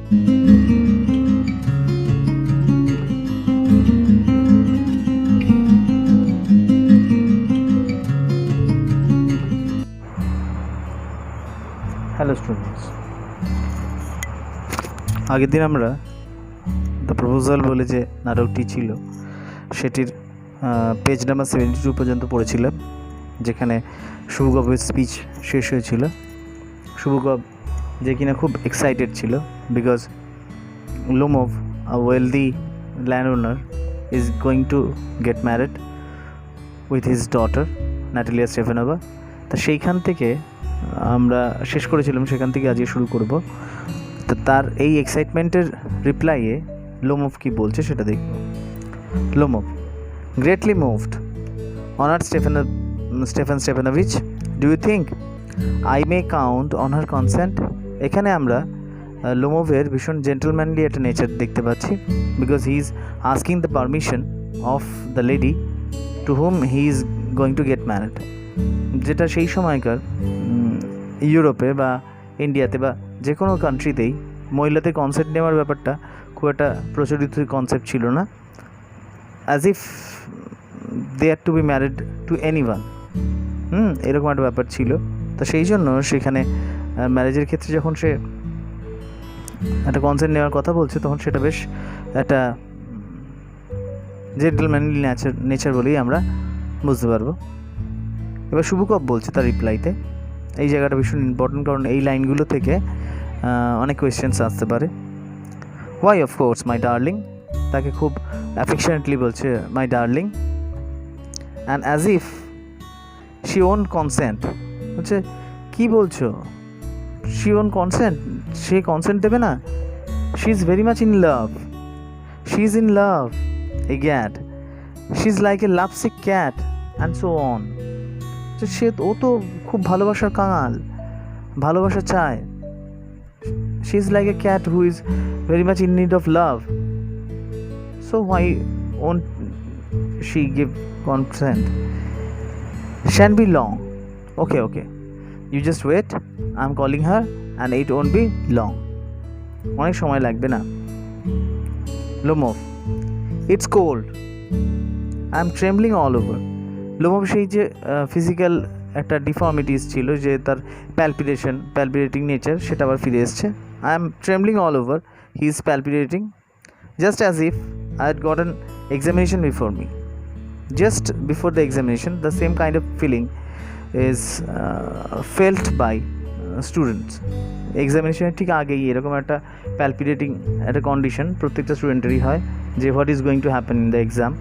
Hello students, আগের দিন আমরা দ্য প্রপোজাল বলে যে নাটকটি ছিল সেটির পেজ নাম্বার 72 পর্যন্ত পড়েছিলাম, যেখানে শুভগবের স্পিচ শেষ হয়েছিল। শুভগব যে কিনা খুব এক্সাইটেড ছিল because Lomov, a wealthy land owner, is going to get married with his daughter Natalia Stefanova. তা সেইখান থেকে আমরা শেষ করেছিলাম, সেখান থেকে আজকে শুরু করব। তো তার এই এক্সাইটমেন্টের রিপ্লাইয়ে লোমভ কি বলছে সেটা দেখব। Lomov, greatly moved, honoured Stefan Stefanovich, do you think I may count on her consent? এখানে আমরা লোমভের ভীষণ জেন্টলম্যানলি একটা নেচার দেখতে পাচ্ছি, because he is asking the permission of the lady to whom he is going to get married, যেটা সেই সময়কার ইউরোপে বা ইন্ডিয়াতে বা যে কোনো কান্ট্রিতেই মহিলাদের কনসেপ্ট নেওয়ার ব্যাপারটা খুব একটা প্রচলিত কনসেপ্ট ছিল না, as if they are to be married to anyone. এরকম একটা ব্যাপার ছিল। তো সেই জন্য সেখানে ম্যারেজের ক্ষেত্রে যখন সে একটা কনসেপ্ট নেওয়ার কথা বলছে, তখন সেটা বেশ একটা জেন্টলম্যানলি নেচার বলেই আমরা বুঝতে পারবো। এবার শুভকব বলছে তার রিপ্লাইতে, এই জায়গাটা ভীষণ ইম্পর্টেন্ট, কারণ এই লাইনগুলো থেকে অনেক কোয়েশ্চেন্স আসতে পারে। হোয়াই অফকোর্স মাই ডার্লিং, তাকে খুব অ্যাফেকশনেটলি বলছে my darling, and as if she won consent. হচ্ছে কী বলছো, শি ওন কনসেন্ট, সে কনসেন্ট দেবে না? She is very much in love, she is in love again, she is like a love sick cat and so on. ও তো খুব ভালোবাসার কাঙাল, ভালোবাসা চায়। She is like a cat who is very much in need of love, so why won't she give consent? শ্যান B long, okay okay, you just wait, I am calling her and it won't be long, অনেক সময় লাগবে না। Lomov, it's cold, I am trembling all over. Lomov সেই যে physical একটা ডিফর্মিটিস ছিল, যে তার প্যালপিটেটিং নেচার, সেটা আবার ফিরে এসছে। I am trembling all over, he is palpitating, just as if I had got an examination before me. Just before the examination, the same kind of feeling is felt by students. এক্সামিনেশনের ঠিক আগেই এরকম একটা প্যালপিটেটিং একটা condition প্রত্যেকটা স্টুডেন্টেরই হয়, যে what is going to happen in the exam.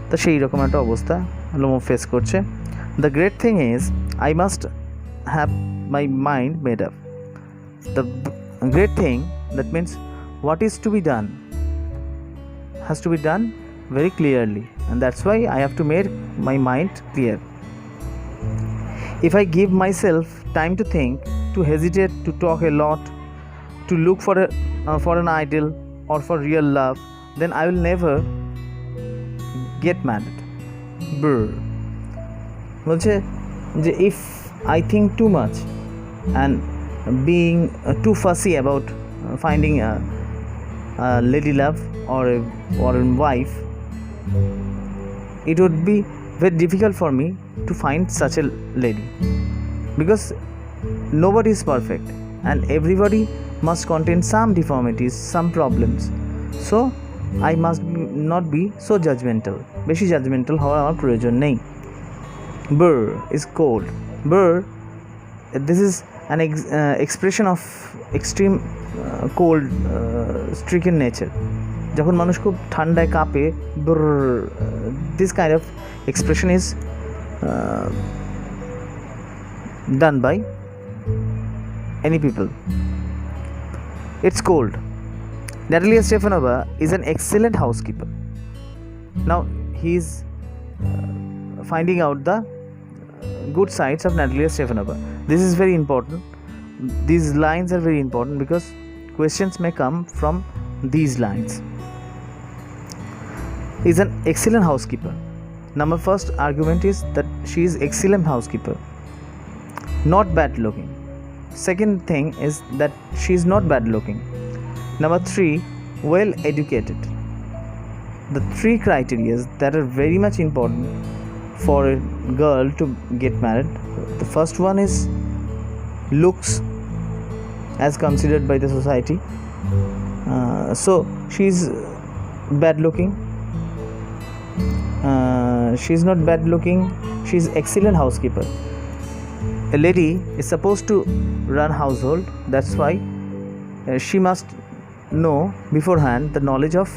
তো সেই রকম একটা অবস্থা লোমভ ফেস করছে। The great thing is I must have my mind made up. The great thing, that means what is to be done has to be done very clearly, and that's why I have to make my mind clear. If I give myself time to think, to hesitate, to talk a lot, to look for an ideal or for real love, then I will never get married. Brr. বলছে যে if I think too much and being too fussy about finding a lady love or a wife, it would be very difficult for me to find such a lady, because nobody is perfect and everybody must contain some deformities, some problems. So I must not be so judgmental. বেশি judgmental হওয়ার আমার প্রয়োজন নেই। Burr is cold. Burr, this is an expression of extreme cold stricken nature. যখন মানুষ খুব ঠান্ডায় কাঁপে, this kind of expression is done by any people. It's cold. Natalia Stefanova is an excellent housekeeper. Now he is finding out the good sides of Natalia Stefanova. This is very important. These lines are very important because questions may come from these lines. Is an excellent housekeeper. Number first argument is that she is excellent housekeeper, not bad looking. Second thing is that she is not bad looking. Number 3, well educated. The 3 criteria that are very much important for a girl to get married. The first one is looks, as considered by the society. So she's bad looking. She's not bad looking. She's excellent housekeeper. A lady is supposed to run household. That's why she must know beforehand the knowledge of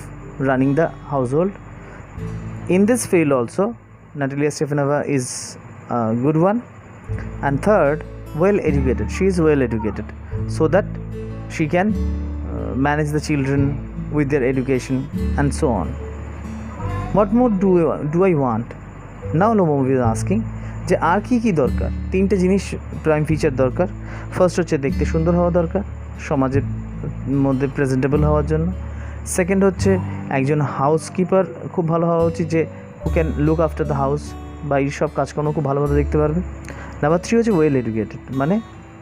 running the household. In this field also, Natalia Stefanova is a good one. And third, well educated. She is well educated so that she can manage the children with their education and so on. What more do I want? Now Lomov is asking যে আর কি দরকার। 3টে জিনিস prime feature দরকার। First হচ্ছে দেখতে সুন্দর হওয়া দরকার সমাজের মধ্যে প্রেজেন্টেবল হওয়ার জন্য। সেকেন্ড হচ্ছে একজন হাউসকিপার খুব ভালো হওয়া উচিত, যে who can look after the house, বা এই সব কাজকর্ম খুব ভালোভাবে দেখতে পারবে। নাম্বার 3 হচ্ছে ওয়েল এডুকেটেড, মানে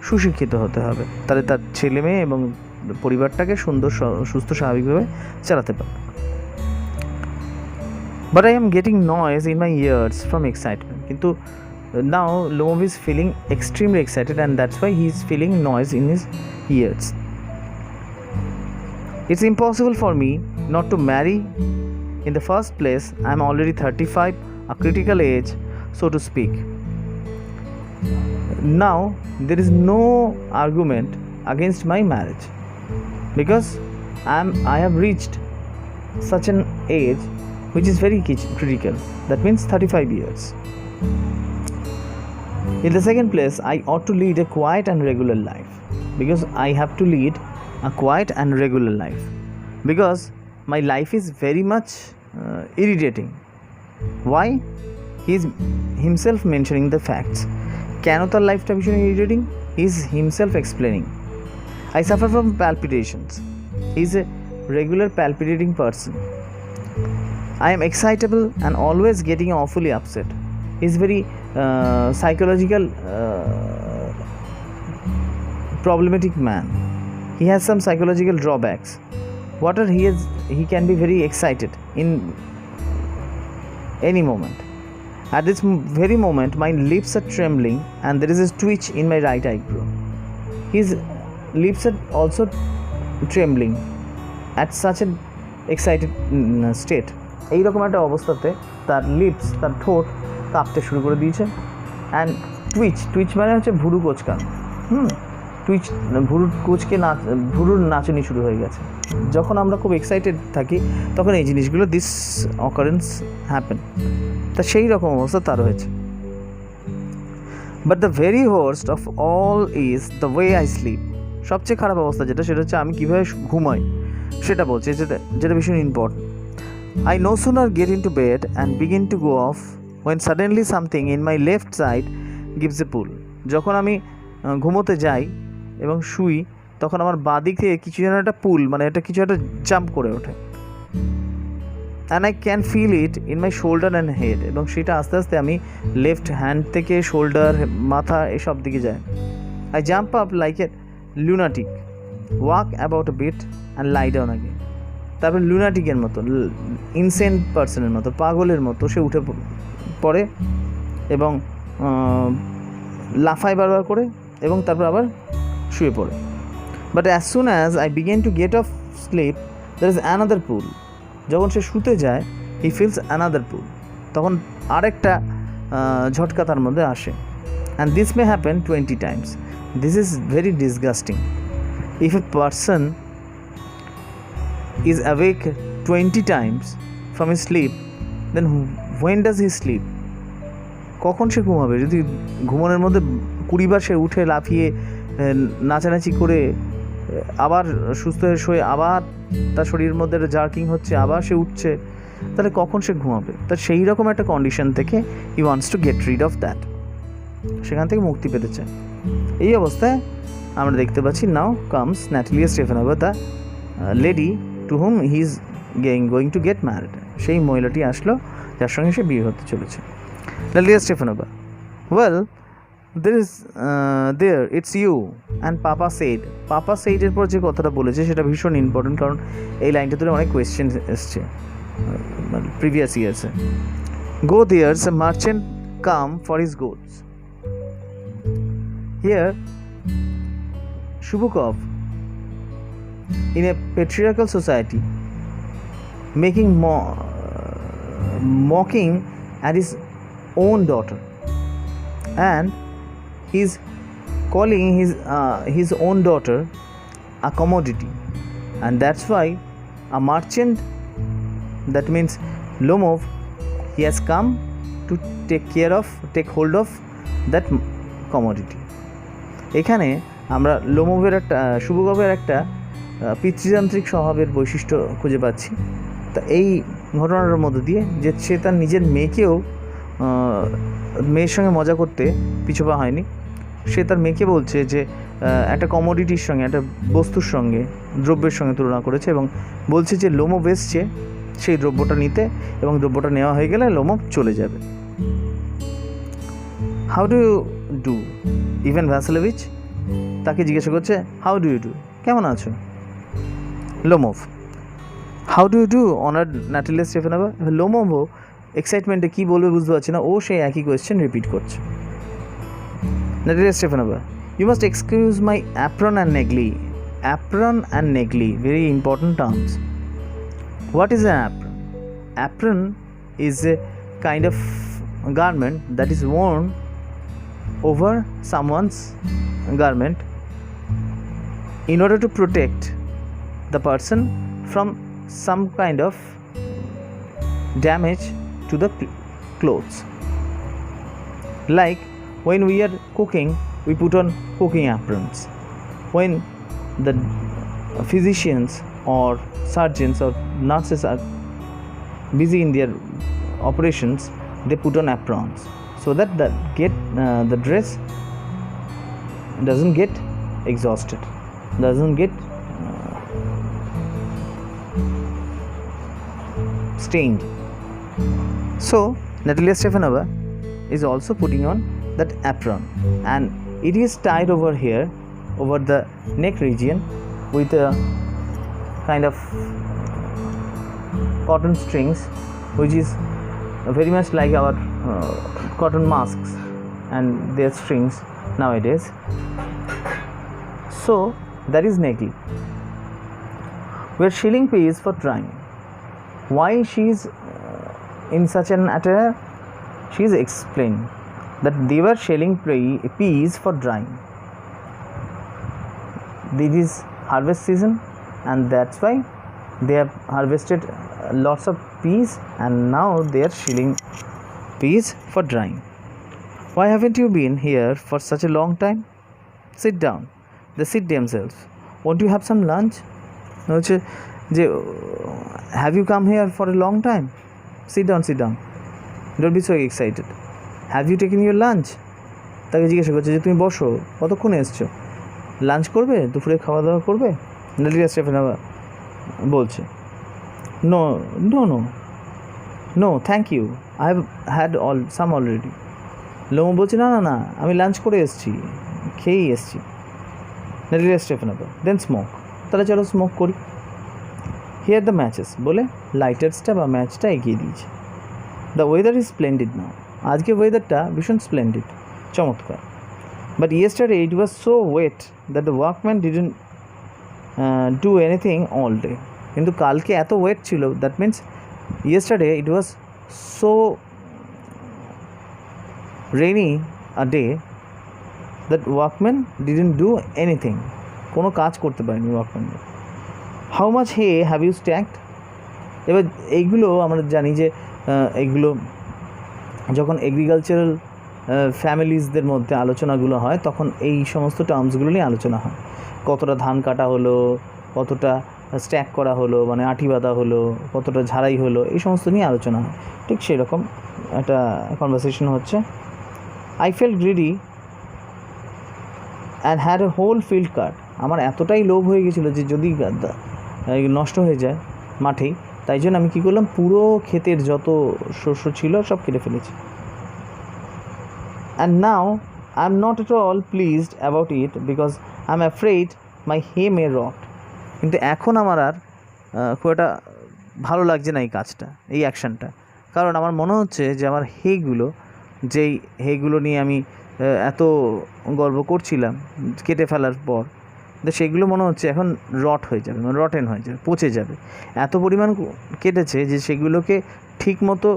সুশিক্ষিত হতে হবে, তাহলে তার ছেলে মেয়ে এবং পরিবারটাকে সুন্দর সুস্থ স্বাভাবিকভাবে চালাতে পারবে। But I am getting noise in my ears from excitement. কিন্তু now Lomov is feeling extremely excited, and that's why he is feeling noise in his ears. It's impossible for me not to marry. In the first place, I am already 35, a critical age, so to speak. Now there is no argument against my marriage, because I have reached such an age which is very critical. That means 35 years. In the second place, I ought to lead a quiet and regular life, because I have to lead a quiet and regular life, because my life is very much irritating. Why? He is himself mentioning the facts. কেন তার লাইফটা ভীষণ irritating? He is himself explaining. I suffer from palpitations. He is a regular palpitating person. I am excitable and always getting awfully upset. He is very psychological problematic man. He has some psychological drawbacks. He can be very excited in any moment. At this very moment, my lips are trembling and there is a twitch in my right eyebrow. His lips are also trembling at such an excited state. এইরকম একটা অবস্থাতে তার lips, তার ঠোঁট কাঁপতে শুরু করে দিয়েছে। অ্যান্ড টুইচ মানে হচ্ছে ভুরু কোচকানো। টুইচ ভুরুর নাচনি শুরু হয়ে গেছে। যখন আমরা খুব এক্সাইটেড থাকি তখন এই জিনিসগুলো দিস অকারেন্স হ্যাপেন। তা সেই রকম অবস্থা তার হয়েছে। But the very worst of all is the way I sleep. সবচেয়ে খারাপ অবস্থা সেটা হচ্ছে আমি কীভাবে ঘুমাই সেটা বলছে, যেটা ভীষণ important. I no sooner get into bed and begin to go off when suddenly something in my left side gives a pull. যখন আমি ঘুমোতে যাই এবং শুই তখন আমার বাঁদিক থেকে কিছু যেন একটা পুল, মানে এটা কিছু একটা জাম্প করে ওঠে। And I can feel it in my shoulder and head, এবং সেটা আস্তে আস্তে আমি লেফট হ্যান্ড থেকে শোল্ডার, মাথা এসব দিকে যায়। I jump up like a lunatic, walk about a bit and lie down again. তারপর লুনাটিকের মতো, ইনসেন্ট পার্সনের মতো, পাগলের মতো সে উঠে পড়ে এবং লাফায় বারবার করে এবং তারপর আবার শুয়ে পড়ে। But as soon as I begin to get off sleep there is another pull. যখন সে শুতে যায় হি ফিলস অ্যানাদার পুল, তখন আরেকটা ঝটকা তার মধ্যে আসে। And this may happen 20 times. This is very disgusting. If a person is awake 20 times from his sleep, then when does he sleep? কখন সে ঘুমাবে? যদি ঘুমানোর মধ্যে 20 বার সে উঠে লাফিয়ে নাচানাচি করে আবার সুস্থ হয়ে শুয়ে আবার তার শরীরের মধ্যে একটা জার্কিং হচ্ছে, আবার সে উঠছে, তাহলে কখন সে ঘুমাবে? তা সেই রকম একটা কন্ডিশন থেকে he wants to get rid of that, সেখান থেকে মুক্তি পেতে চায়। এই অবস্থায় আমরা দেখতে পাচ্ছি now comes Natalia Stefanova, the lady to whom he is going to get married. সেই মহিলাটি আসলো যার সঙ্গে সে বিয়ে হতে চলেছে। Natalia Stefanova, well, there it's you and papa said. Papa সেডের পর যে কথাটা বলেছে সেটা ভীষণ ইম্পর্টেন্ট, কারণ এই লাইনটা ধরে অনেক কোয়েশ্চেন এসছে প্রিভিয়াস ইয়ার্সে। Go there's a merchant come for his goods. Here Shubukov, in a patriarchal society, mocking at his own daughter, and he's calling his own daughter a commodity, and that's why a merchant, that means Lomov, he has come to take hold of that commodity. এখানে আমরা লোমোভের একটা, শুভকবের একটা পিতৃতান্ত্রিক স্বভাবের বৈশিষ্ট্য খুঁজে পাচ্ছি। তা এই ঘটনাটার মধ্য দিয়ে যে সে তার নিজের মেয়ের সঙ্গে মজা করতে পিছুপা হয়নি। সে তার মেয়েকে বলছে যে একটা কমোডিটির সঙ্গে, একটা বস্তুর সঙ্গে, দ্রব্যের সঙ্গে তুলনা করেছে এবং বলছে যে লোমোভ এসছে সেই দ্রব্যটা নিতে, এবং দ্রব্যটা নেওয়া হয়ে গেলে লোমোভ চলে যাবে। How do you do? Ivan Vasilevich তাকে জিজ্ঞাসা করছে, হাউ ডু ইউ ডু, কেমন আছো? Lomov, how do you do honour Natalia Stefanova. লোমোভও এক্সাইটমেন্টে কী বলবে বুঝতে পারছে না, ও সেই একই কোয়েশ্চেন রিপিট করছে। Natalia Stefanova, you must excuse my apron and negligee. Apron and negligee, very important terms. What is an apron? Apron is a kind of garment that is worn over someone's garment in order to protect the person from some kind of damage to the clothes. Like when we are cooking, we put on cooking aprons. When the physicians or surgeons or nurses are busy in their operations, they put on aprons so that the dress doesn't get exhausted, doesn't get stained. So Natalia Stefanova is also putting on that apron, and it is tied over here, over the neck region, with a kind of cotton strings, which is very much like our cotton masks and their strings nowadays. So that is negli. We are shilling peas for drying. Why she is in such an attire? She is explaining that they were shelling peas for drying. This is harvest season, and that's why they have harvested lots of peas, and now they are shelling peas for drying. Why haven't you been here for such a long time? Sit down. They sit themselves. Won't you have some lunch? Have you come here for a long time? Sit down, sit down. Don't be so excited. Have you taken your lunch? তাকে জিজ্ঞাসা করছে যে তুমি বসো, কতক্ষণে এসছো, lunch করবে, দুপুরে খাওয়া দাওয়া করবে? নাটালিয়া স্টেফানোভা বলছে, no no no no thank you, I have had some already. Lomov বলছে, না না না, আমি লাঞ্চ করে এসেছি, খেয়েই এসেছি। নাটালিয়া স্টেফানোভা, দেন স্মোক, তাহলে চলো স্মোক করি। হিয়ার দ্য ম্যাচেস বলে লাইটার্সটা বা ম্যাচটা এগিয়ে দিয়েছে। The weather is splendid now, আজকে ওয়েদারটা ভীষণ স্প্লেন্ডিড, চমৎকার। But yesterday it was so wet that the workman didn't do anything all day. কিন্তু কালকে এত ওয়েট ছিল, that means yesterday it was so rainy a day that workman didn't do anything, কোনো কাজ করতে পারেনি workman. How much hay have you stacked? এবার এইগুলো আমরা জানি যে এইগুলো যখন এগ্রিকালচারাল ফ্যামিলিজদের মধ্যে আলোচনাগুলো হয়, তখন এই সমস্ত টার্মসগুলো নিয়ে আলোচনা হয়। কতটা ধান কাটা হলো, কতটা স্ট্যাক করা হলো, মানে আঁটি বাঁধা হলো, কতটা ঝাড়াই হলো, এই সমস্ত নিয়ে আলোচনা হয়। ঠিক সেরকম একটা কনভারসেশন হচ্ছে। I fell greedy and had a whole field cut. আমার এতটাই লোভ হয়ে গেছিলো যে যদি নষ্ট হয়ে যায় মাঠেই, তাই জন্য আমি কী করলাম, পুরো ক্ষেতের যত শস্য ছিল সব কেটে ফেলেছি। And now I am not at all pleased about it because I am afraid my hay may rot. কিন্তু এখন আমার আর খুব একটা ভালো লাগছে না এই কাজটা, এই অ্যাকশানটা, কারণ আমার মনে হচ্ছে যে আমার যেই হেগুলো নিয়ে আমি এত গর্ব করছিলাম কেটে ফেলার পর, তো সেগুলো মনে হচ্ছে এখন রট হয়ে যাবে, মানে রটেন হয়ে যাবে, পচে যাবে। এত পরিমাণ কেটেছে যে সেগুলোকে ঠিক মতো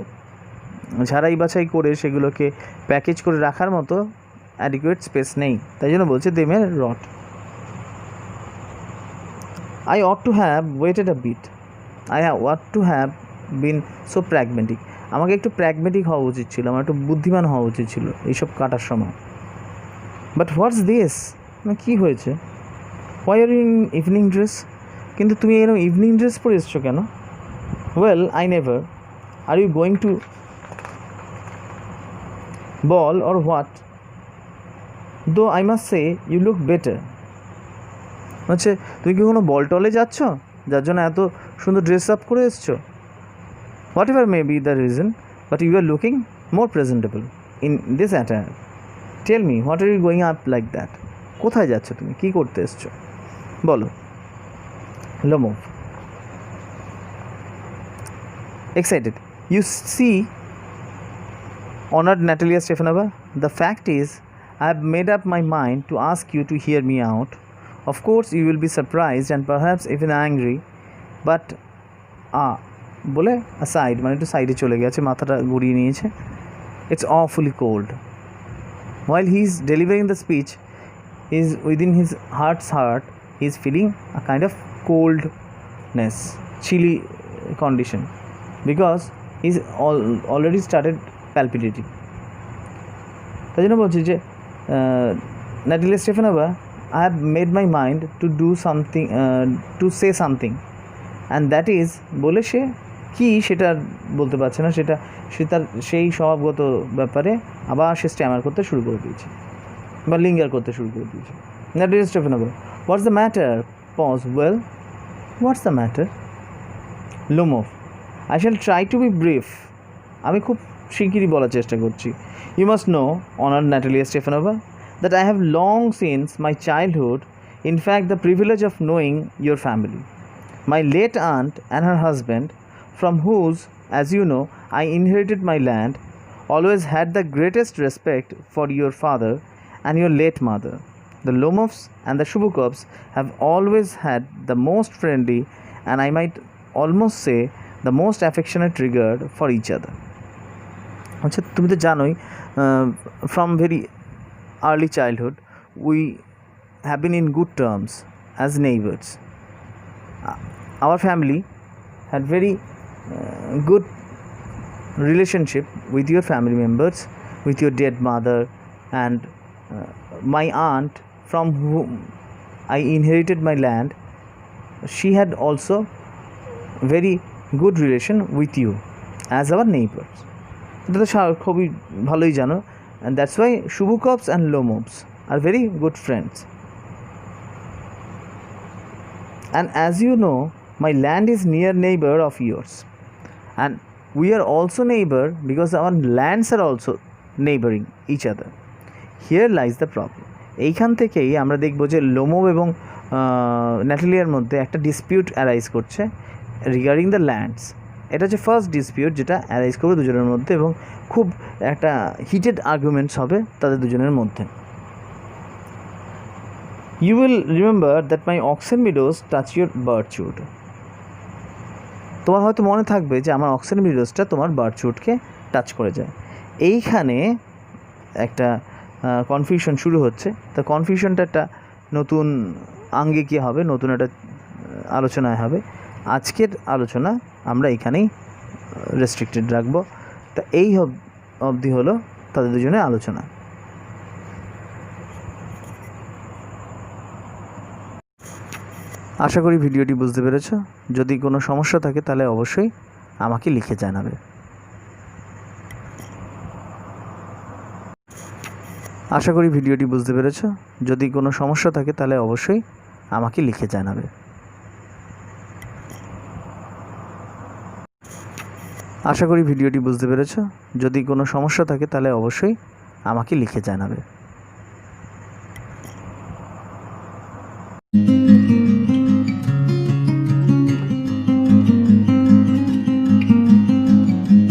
ঝাড়াই বাছাই করে সেগুলোকে প্যাকেজ করে রাখার মতো অ্যাডিকুয়েট স্পেস নেই, তাই জন্য বলছে দে মে রট। I ought to have waited a bit. I ought to have been so pragmatic. আমাকে একটু প্র্যাগমেটিক হওয়া উচিত ছিল, আমার একটু বুদ্ধিমান হওয়া উচিত ছিল এইসব কাটার সময়। বাট হোয়াটস দিস, মানে কী হয়েছে? Why are in evening dress? কিন্তু তুমি এরকম ইভিনিং ড্রেস পরে এসছো কেন? Well, I never. Are you going to ball or what? Though I must say you look better. হচ্ছে তুমি কি কোনো বল টলে যাচ্ছ যার জন্য এত সুন্দর ড্রেস আপ করে এসছো? Whatever may be the reason, but you are looking more presentable in this attire. Tell me, what are you going up like that? কোথায় যাচ্ছ তুমি, কী করতে এসছো বলো? Lomov, excited. You see, honored Natalia Stefanova, the fact is, I have made up my mind to ask you to hear me out. Of course, you will be surprised and perhaps even angry, but বলে aside, মানে একটু সাইডে চলে গেছে, মাথাটা ঘুরিয়ে নিয়েছে। It's awfully cold. While he is delivering the speech, is within his heart's heart, he is feeling a kind of coldness, chilly condition, because he's already started palpitating. তাই জন্য বলছি যে Natalia Stefanova, I have made my mind to do something, to say something, and that is, বলে সে কি সেটা বলতে পারছে না, সে তার সেই স্বভাবগত ব্যাপারে আবার সে স্ট্যামার করতে শুরু করে দিয়েছে বা লিঙ্গার করতে শুরু করে দিয়েছে। Natalia Stefanova, what's the matter? Pause. Well, what's the matter? Lomov, I shall try to be brief. আমি খুব শিগগিরই বলার চেষ্টা করছি। You must know, honored Natalia Stefanova, that I have long since my childhood, in fact, the privilege of knowing your family. My late aunt and her husband, from whose, as you know, I inherited my land, always had the greatest respect for your father and your late mother. The Lomovs and the Shubukovs have always had the most friendly, and I might almost say the most affectionate regard for each other. আচ্ছা, তুমি তো জানোই, from very early childhood we have been in good terms as neighbors. Our family had very good relationship with your family members, with your dead mother, and my aunt, from whom I inherited my land, she had also very good relation with you as our neighbors. এটা তো খুবই ভালোই জানো, and that's why Shubukovs and Lomovs are very good friends. And as you know, my land is near neighbor of yours, and we are also neighbor because our lands are also neighboring each other. Here lies the problem. এইখান থেকেই আমরা দেখব যে Lomov এবং ন্যাটালিয়ার মধ্যে একটা dispute arise করছে regarding the lands. এটা হচ্ছে ফার্স্ট ডিসপিউট যেটা অ্যারাইজ করবে দুজনের মধ্যে, এবং খুব একটা হিটেড আর্গুমেন্টস হবে তাদের দুজনের মধ্যে। You will remember that my oxen meadows touch your birchwood. তোমার হয়তো মনে থাকবে যে আমার অক্সেন মিডোজটা তোমার বার্চউডকে টাচ করে যায়। এইখানে একটা কনফিউশন শুরু হচ্ছে। তো কনফিউশনটা একটা নতুন আঙ্গে কী হবে, নতুন একটা আলোচনায় হবে। আজকের আলোচনা আমরা এখানেই রেস্ট্রিক্টেড রাখবো। তা এই অবধি হলো তাদের দুজনের আলোচনা। আশা করি ভিডিওটি বুঝতে পেরেছ। যদি কোনো সমস্যা থাকে তাহলে অবশ্যই আমাকে লিখে জানাবে। আশা করি ভিডিওটি বুঝতে পেরেছ। যদি কোনো সমস্যা থাকে তাহলে অবশ্যই আমাকে লিখে জানাবে। আশা করি ভিডিওটি বুঝতে পেরেছ। যদি কোনো সমস্যা থাকে তাহলে অবশ্যই আমাকে লিখে জানাবে। you.